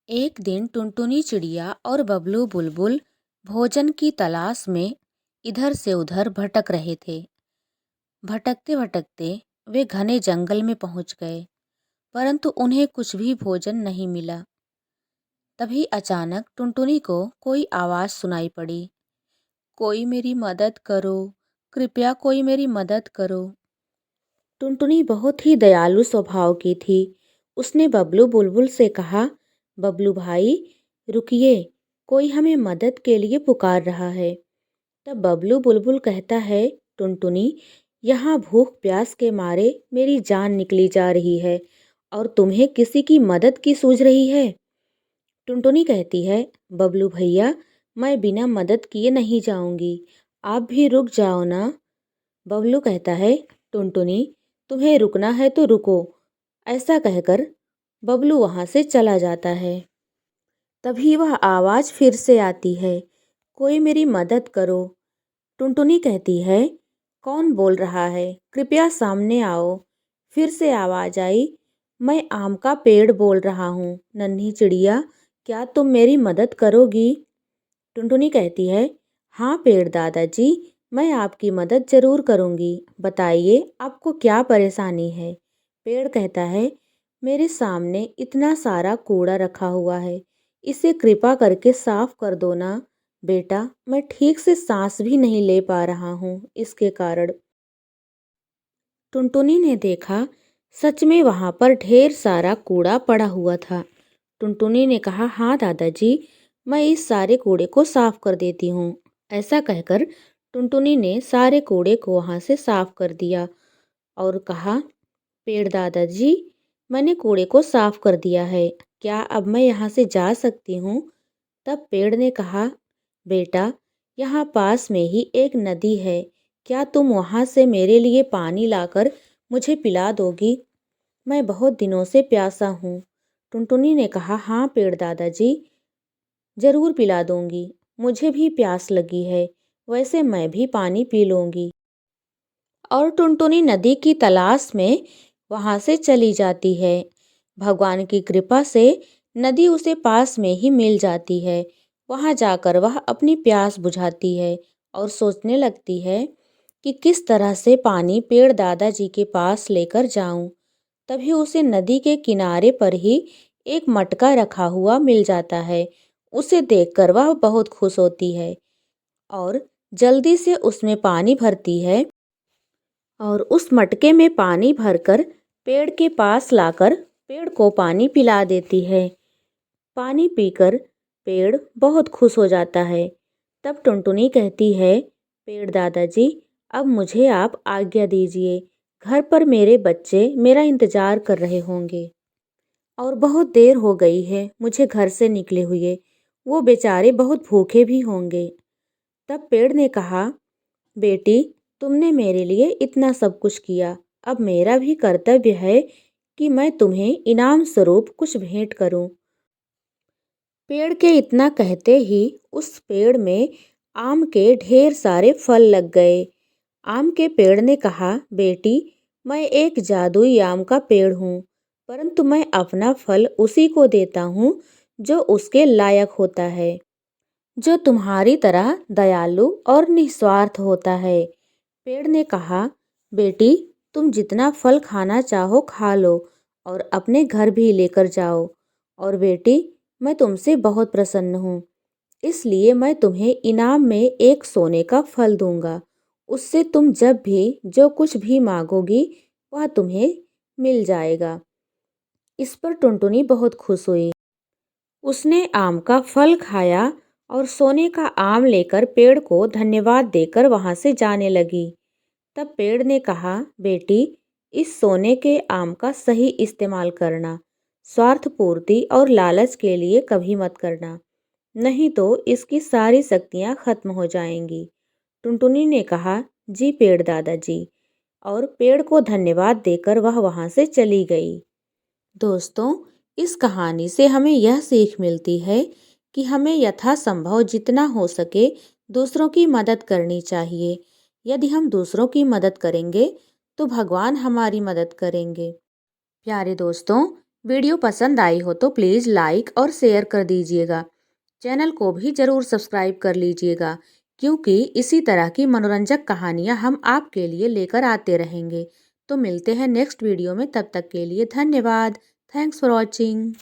एक दिन टुनटुनी चिड़िया और बबलू बुलबुल भोजन की तलाश में इधर से उधर भटक रहे थे। भटकते भटकते वे घने जंगल में पहुंच गए, परंतु उन्हें कुछ भी भोजन नहीं मिला। तभी अचानक टुनटुनी को कोई आवाज सुनाई पड़ी। कोई मेरी मदद करो, कृपया कोई मेरी मदद करो। टुनटुनी बहुत ही दयालु स्वभाव की थी। उसने बबलू बुलबुल से कहा, बबलू भाई रुकिए, कोई हमें मदद के लिए पुकार रहा है। तब बबलू बुलबुल कहता है, टुनटुनी यहाँ भूख प्यास के मारे मेरी जान निकली जा रही है और तुम्हें किसी की मदद की सूझ रही है। टुनटुनी कहती है, बबलू भैया मैं बिना मदद किए नहीं जाऊंगी, आप भी रुक जाओ ना। बबलू कहता है, टुनटुनी तुम्हें रुकना है तो रुको। ऐसा कहकर बबलू वहां से चला जाता है। तभी वह आवाज फिर से आती है, कोई मेरी मदद करो। टुनटुनी कहती है, कौन बोल रहा है, कृपया सामने आओ। फिर से आवाज आई, मैं आम का पेड़ बोल रहा हूँ, नन्ही चिड़िया क्या तुम मेरी मदद करोगी। टुनटुनी कहती है, हाँ पेड़ दादाजी, मैं आपकी मदद जरूर करूँगी, बताइए आपको क्या परेशानी है। पेड़ कहता है, मेरे सामने इतना सारा कूड़ा रखा हुआ है, इसे कृपा करके साफ कर दो ना। बेटा मैं ठीक से सांस भी नहीं ले पा रहा हूँ इसके कारण। टुनटुनी ने देखा, सच में वहां पर ढेर सारा कूड़ा पड़ा हुआ था। टुनटुनी ने कहा, हाँ दादाजी, मैं इस सारे कूड़े को साफ कर देती हूँ। ऐसा कहकर टुनटुनी ने सारे कूड़े को वहां से साफ कर दिया और कहा, पेड़ दादाजी मैंने कूड़े को साफ कर दिया है, क्या अब मैं यहाँ से जा सकती हूँ। तब पेड़ ने कहा, बेटा यहाँ पास में ही एक नदी है, क्या तुम वहाँ से मेरे लिए पानी लाकर मुझे पिला दोगी, मैं बहुत दिनों से प्यासा हूँ। टुनटुनी ने कहा, हाँ पेड़ दादाजी जरूर पिला दूंगी, मुझे भी प्यास लगी है, वैसे मैं भी पानी पी लूंगी। और टुनटुनी नदी की तलाश में वहां से चली जाती है। भगवान की कृपा से नदी उसे पास में ही मिल जाती है। वहां जाकर वह अपनी प्यास बुझाती है और सोचने लगती है कि किस तरह से पानी पेड़ दादाजी के पास लेकर जाऊं। तभी उसे नदी के किनारे पर ही एक मटका रखा हुआ मिल जाता है। उसे देखकर वह बहुत खुश होती है और जल्दी से उसमें पानी भरती है और उस मटके में पानी भरकर पेड़ के पास लाकर पेड़ को पानी पिला देती है। पानी पीकर पेड़ बहुत खुश हो जाता है। तब टुनटुनी कहती है, पेड़ दादाजी अब मुझे आप आज्ञा दीजिए, घर पर मेरे बच्चे मेरा इंतजार कर रहे होंगे और बहुत देर हो गई है मुझे घर से निकले हुए, वो बेचारे बहुत भूखे भी होंगे। तब पेड़ ने कहा, बेटी तुमने मेरे लिए इतना सब कुछ किया, अब मेरा भी कर्तव्य है कि मैं तुम्हें इनाम स्वरूप कुछ भेंट करूं। पेड़ के इतना कहते ही उस पेड़ में आम के ढेर सारे फल लग गए। आम के पेड़ ने कहा, बेटी मैं एक जादुई आम का पेड़ हूँ, परंतु मैं अपना फल उसी को देता हूँ जो उसके लायक होता है, जो तुम्हारी तरह दयालु और निस्वार्थ होता है। पेड़ ने कहा, बेटी तुम जितना फल खाना चाहो खा लो और अपने घर भी लेकर जाओ, और बेटी मैं तुमसे बहुत प्रसन्न हूँ, इसलिए मैं तुम्हें इनाम में एक सोने का फल दूंगा, उससे तुम जब भी जो कुछ भी मांगोगी वह तुम्हें मिल जाएगा। इस पर टुनटुनी बहुत खुश हुई। उसने आम का फल खाया और सोने का आम लेकर पेड़ को धन्यवाद देकर वहां से जाने लगी। तब पेड़ ने कहा, बेटी इस सोने के आम का सही इस्तेमाल करना, स्वार्थ पूर्ति और लालच के लिए कभी मत करना, नहीं तो इसकी सारी शक्तियाँ खत्म हो जाएंगी। टुनटुनी ने कहा, जी पेड़ दादाजी, और पेड़ को धन्यवाद देकर वह वहां से चली गई। दोस्तों इस कहानी से हमें यह सीख मिलती है कि हमें यथासंभव जितना हो सके दूसरों की मदद करनी चाहिए। यदि हम दूसरों की मदद करेंगे तो भगवान हमारी मदद करेंगे। प्यारे दोस्तों, वीडियो पसंद आई हो तो प्लीज़ लाइक और शेयर कर दीजिएगा। चैनल को भी ज़रूर सब्सक्राइब कर लीजिएगा, क्योंकि इसी तरह की मनोरंजक कहानियाँ हम आपके लिए लेकर आते रहेंगे। तो मिलते हैं नेक्स्ट वीडियो में, तब तक के लिए धन्यवाद। Thanks for watching.